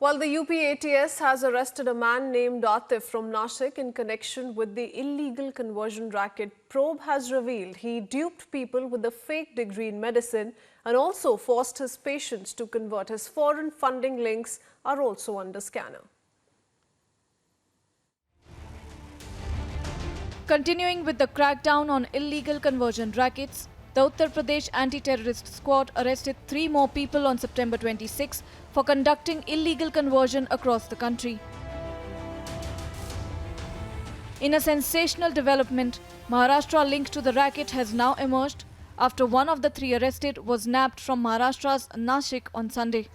Well, the UP ATS has arrested a man named Atif from Nashik in connection with the illegal conversion racket. Probe has revealed he duped people with a fake degree in medicine and also forced his patients to convert. His foreign funding links are also under scanner. Continuing with the crackdown on illegal conversion rackets, the Uttar Pradesh Anti-Terrorist Squad arrested 3 more people on September 26 for conducting illegal conversion across the country. In a sensational development, Maharashtra link to the racket has now emerged after one of the 3 arrested was nabbed from Maharashtra's Nashik on Sunday.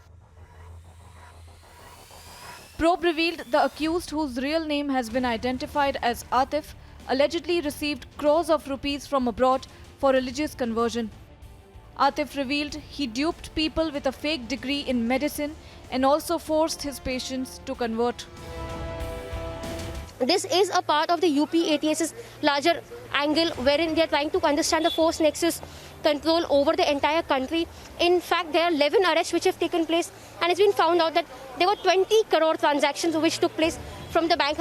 Probe revealed the accused, whose real name has been identified as Atif, allegedly received crores of rupees from abroad for religious conversion. Atif revealed he duped people with a fake degree in medicine and also forced his patients to convert. This is a part of the UP ATS's larger angle wherein they are trying to understand the force nexus control over the entire country. In fact, there are 11 arrests which have taken place, and it's been found out that there were 20 crore transactions which took place from the bank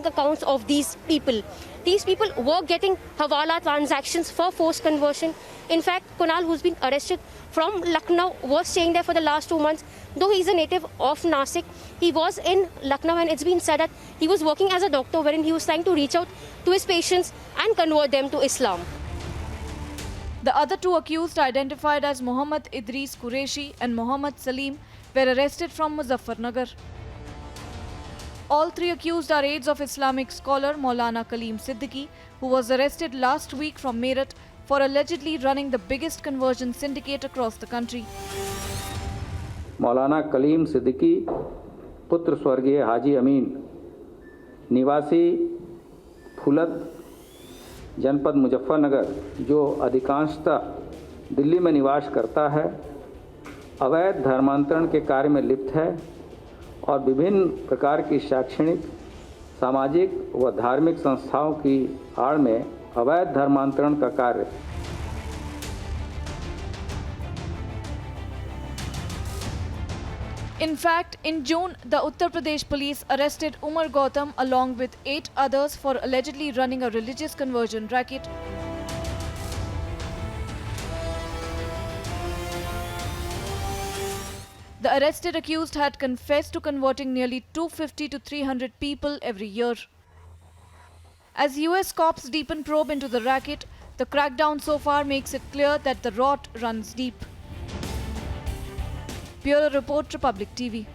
accounts of these people. These people were getting Hawala transactions for forced conversion. In fact, Kunal, who's been arrested from Lucknow, was staying there for the last 2 months. Though he's a native of Nashik, he was in Lucknow, and it's been said that he was working as a doctor wherein he was trying to reach out to his patients and convert them to Islam. The other 2 accused, identified as Mohammad Idris Qureshi and Mohammad Salim, were arrested from Muzaffarnagar. All 3 accused are aides of Islamic scholar Maulana Kaleem Siddiqui, who was arrested last week from Meerut for allegedly running the biggest conversion syndicate across the country. मौलाना कलीम सिद्दीकी पुत्र स्वर्गीय हाजी अमीन निवासी फुलत जनपद मुजफ्फरनगर, जो अधिकांशतः दिल्ली में निवास करता है, अवैध धर्मांतरण के कार्य में लिप्त है और विभिन्न प्रकार की शैक्षणिक, सामाजिक व धार्मिक संस्थाओं की आड़ में अवैध धर्मांतरण का कार्य। In fact, in June, the Uttar Pradesh police arrested Umar Gautam along with 8 others for allegedly running a religious conversion racket. The arrested accused had confessed to converting nearly 250 to 300 people every year. As US cops deepen probe into the racket, the crackdown so far makes it clear that the rot runs deep. Bureau Report, Republic TV.